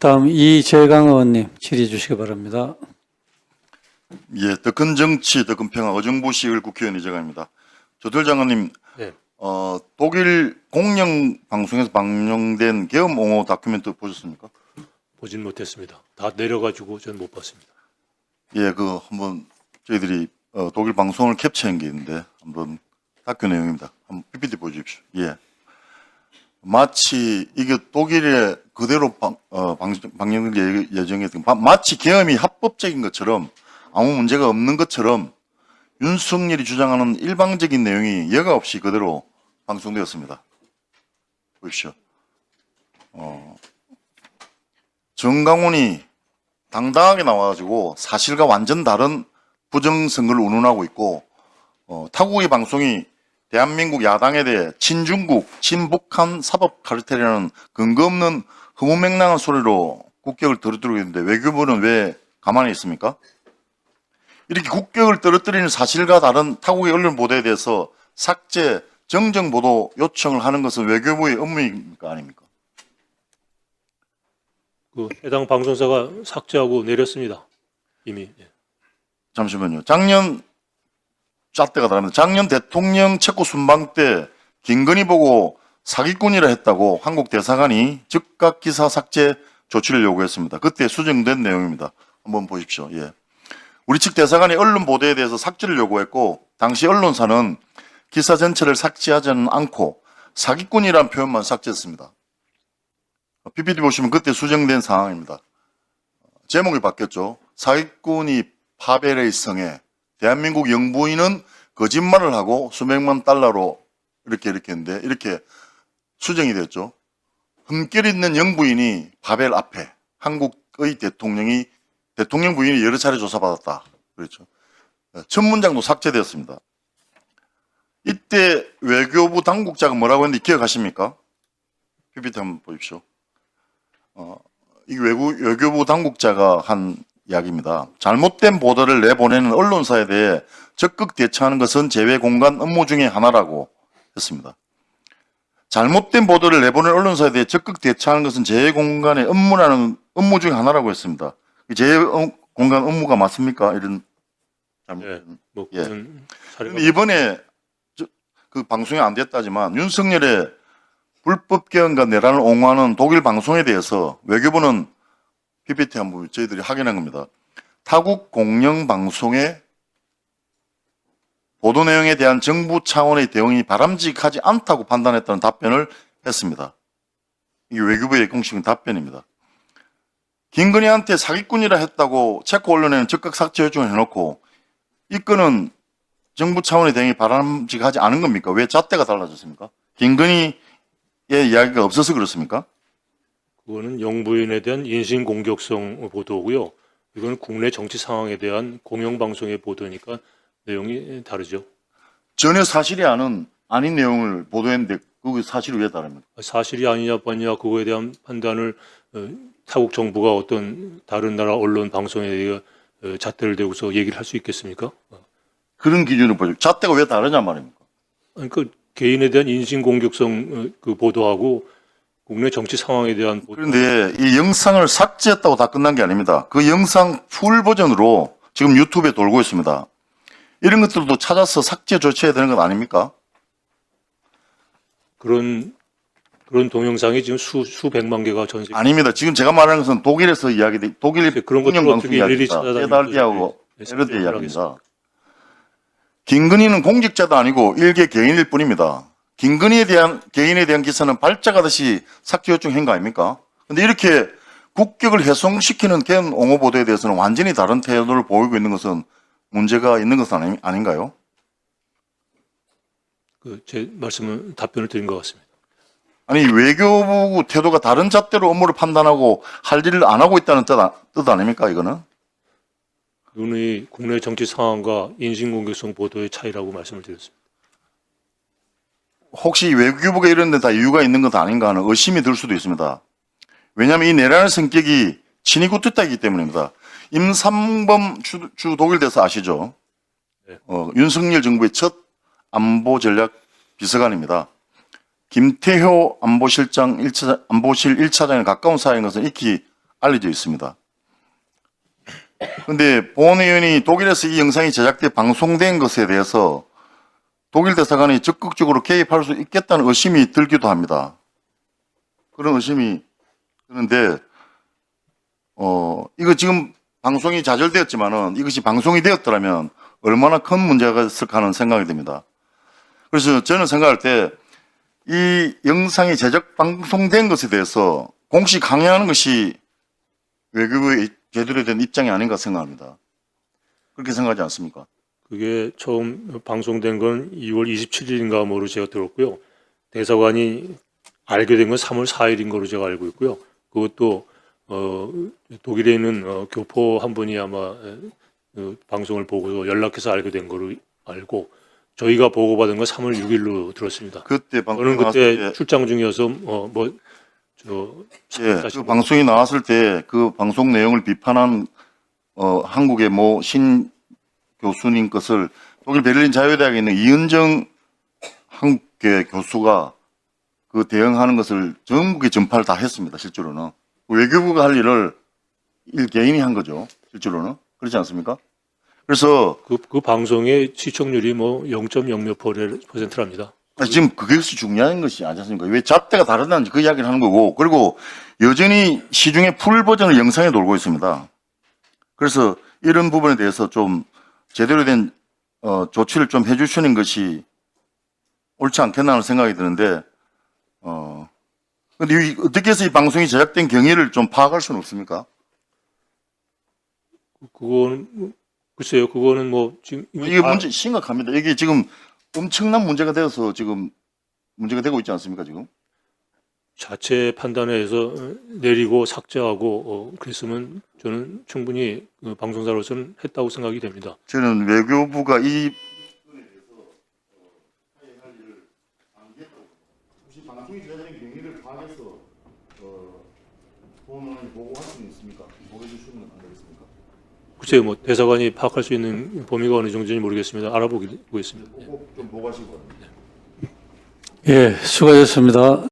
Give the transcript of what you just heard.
다음 이재강 의원님 질의 주시기 바랍니다. 예, 더큰 정치, 더큰 평화, 어정부식을 국회의원 이재강입니다. 조들 장관님, 네. 독일 공영 방송에서 방영된 계엄 옹호 다큐멘터 보셨습니까? 보진 못했습니다. 다 내려가지고 전 못 봤습니다. 예, 한번 저희들이 독일 방송을 캡처한 게 있는데 한번 다큐 내용입니다. 한번 PPT 보여주십시오. 예, 마치 이게 독일에 그대로 방영될 예정이었던 마치 계엄이 합법적인 것처럼 아무 문제가 없는 것처럼 윤석열이 주장하는 일방적인 내용이 여과 없이 그대로 방송되었습니다. 보십시오. 정강훈이 당당하게 나와가지고 사실과 완전 다른 부정선거를 운운하고 있고, 타국의 방송이 대한민국 야당에 대해 친중국, 친북한 사법 카르텔이라는 근거 없는 허무맹랑한 소리로 국격을 떨어뜨리고 있는데 외교부는 왜 가만히 있습니까? 이렇게 국격을 떨어뜨리는 사실과 다른 타국의 언론 보도에 대해서 삭제, 정정 보도 요청을 하는 것은 외교부의 업무입니까? 아닙니까? 그 해당 방송사가 삭제하고 내렸습니다. 이미. 예. 잠시만요. 작년 잣대가 다릅니다. 작년 대통령 체코 순방 때 김건희 보고 사기꾼이라 했다고 한국 대사관이 즉각 기사 삭제 조치를 요구했습니다. 그때 수정된 내용입니다. 한번 보십시오. 예. 우리 측 대사관이 언론 보도에 대해서 삭제를 요구했고 당시 언론사는 기사 전체를 삭제하지는 않고 사기꾼이라는 표현만 삭제했습니다. PPT 보시면 그때 수정된 상황입니다. 제목이 바뀌었죠. 사기꾼이 파벨의 성에 대한민국 영부인은 거짓말을 하고 수백만 달러로 이렇게 했는데 이렇게 수정이 됐죠. 흠결 있는 영부인이 파벨 앞에 한국의 대통령 부인이 여러 차례 조사받았다. 그렇죠. 첫 문장도 삭제되었습니다. 이때 외교부 당국자가 뭐라고 했는지 기억하십니까? PPT 한번 보십시오. 이 외교부 당국자가 한 이야기입니다. 잘못된 보도를 내보내는 언론사에 대해 적극 대처하는 것은 제외 공간 업무 중에 하나라고 했습니다. 잘못된 보도를 내보내는 언론사에 대해 적극 대처하는 것은 제외 공간의 업무 중에 하나라고 했습니다. 제외 공간 업무가 맞습니까? 이런 잘못. 예. 뭐 예. 그런 사례가 그런데 이번에 그 방송이 안 됐다지만 윤석열의 불법 개헌과 내란을 옹호하는 독일 방송에 대해서 외교부는 PPT 한번 저희들이 확인한 겁니다. 타국 공영 방송의 보도 내용에 대한 정부 차원의 대응이 바람직하지 않다고 판단했다는 답변을 했습니다. 이게 외교부의 공식 답변입니다. 김건희한테 사기꾼이라 했다고 체코 언론에는 즉각 삭제 요청을 해놓고 이 건은 정부 차원의 대응이 바람직하지 않은 겁니까? 왜 잣대가 달라졌습니까? 김건희의 이야기가 없어서 그렇습니까? 그거는 영부인에 대한 인신 공격성 보도고요. 이건 국내 정치 상황에 대한 공영방송의 보도니까 내용이 다르죠. 전혀 사실이 아닌 내용을 보도했는데 그게 사실이 왜 다릅니까? 사실이 아니냐 아니냐 그거에 대한 판단을 타국 정부가 어떤 다른 나라 언론 방송에 대해 잣대를 대고서 얘기를 할 수 있겠습니까? 그런 기준을 보죠. 잣대가 왜 다르냐 말입니까? 그러니까 개인에 대한 인신 공격성 그 보도하고 국내 정치 상황에 대한 보도. 그런데 이 영상을 삭제했다고 다 끝난 게 아닙니다. 그 영상 풀 버전으로 지금 유튜브에 돌고 있습니다. 이런 것들도 찾아서 삭제 조치해야 되는 것 아닙니까? 그런 동영상이 지금 수백만 개가 전 세계. 아닙니다. 지금 제가 말하는 것은 독일에서 독일 그런 것들 공영 어떻게 방송 일일이 이야기입니다. 찾아다니면서 세달디하고 이렇게 에르디 삭제를 이야기입니다. 김건희는 공직자도 아니고 일개 개인일 뿐입니다. 김건희에 대한 개인에 대한 기사는 발작하듯이 삭제 요청한 거 아닙니까? 그런데 이렇게 국격을 훼손시키는 개헌 옹호 보도에 대해서는 완전히 다른 태도를 보이고 있는 것은 문제가 있는 것은 아닌가요? 제 말씀은 답변을 드린 것 같습니다. 아니 외교부 태도가 다른 잣대로 업무를 판단하고 할 일을 안 하고 있다는 뜻 아닙니까 이거는? 눈의 국내 정치 상황과 인신공격성 보도의 차이라고 말씀을 드렸습니다. 혹시 외교부가 이런 데 다 이유가 있는 것 아닌가 하는 의심이 들 수도 있습니다. 왜냐하면 이 내란의 성격이 친이구 뜻이기 때문입니다. 임삼범 주 독일 대사 아시죠? 네. 윤석열 정부의 첫 안보 전략 비서관입니다. 김태효 안보실 1차장에 가까운 사이인 것은 익히 알려져 있습니다. 그런데 보원 의원이 독일에서 이 영상이 제작돼 방송된 것에 대해서 독일 대사관이 적극적으로 개입할 수 있겠다는 의심이 들기도 합니다. 그런 의심이 드는데, 이거 지금 방송이 좌절되었지만은 이것이 방송이 되었더라면 얼마나 큰 문제가 있을까 하는 생각이 듭니다. 그래서 저는 생각할 때 이 영상이 제작 방송된 것에 대해서 공식 항의하는 것이 외교부의 제대로 된 입장이 아닌가 생각합니다. 그렇게 생각하지 않습니까? 그게 처음 방송된 건 2월 27일인가 뭐로 제가 들었고요. 대사관이 알게 된 건 3월 4일인 거로 제가 알고 있고요. 그것도 독일에 있는 교포 한 분이 아마 방송을 보고 연락해서 알게 된 거로 알고, 저희가 보고받은 건 3월 6일로 들었습니다. 그때 방송이 저는 그때 나왔을 때, 출장 중이어서 예, 그 방송이 나왔을 때 그 방송 내용을 비판한 한국의 모 신 교수님 것을 독일 베를린 자유대학에 있는 이은정 한국계 교수가 그 대응하는 것을 전국에 전파를 다 했습니다. 실제로는 외교부가 할 일을 개인이 한 거죠. 실제로는 그렇지 않습니까? 그래서 그 방송의 시청률이 뭐 0.0몇 %랍니다. 지금 그것이 중요한 것이 아니지 않습니까? 왜 잣대가 다르다는지 그 이야기를 하는 거고, 그리고 여전히 시중에 풀 버전을 영상에 돌고 있습니다. 그래서 이런 부분에 대해서 좀 제대로 된 조치를 좀 해주시는 것이 옳지 않겠나 하는 생각이 드는데, 근데 어떻게 해서 이 방송이 제작된 경위를 좀 파악할 수는 없습니까? 그거는 글쎄요. 그거는 뭐 지금 이게 문제 심각합니다. 이게 지금 엄청난 문제가 되어서 지금 문제가 되고 있지 않습니까, 지금? 자체 판단해서 내리고 삭제하고 그랬으면 저는 충분히 방송사로서는 했다고 생각이 됩니다. 저는 외교부가 이 혹시 방송이 제작된 경위를 파악해서 보험원이 보고할 수 있습니까? 보고해 주시면 안 되겠습니까? 글쎄요. 뭐 대사관이 파악할 수 있는 범위가 어느 정도인지 모르겠습니다. 알아보겠습니다. 꼭 좀 보고하시기 바랍니다. 예, 수고하셨습니다.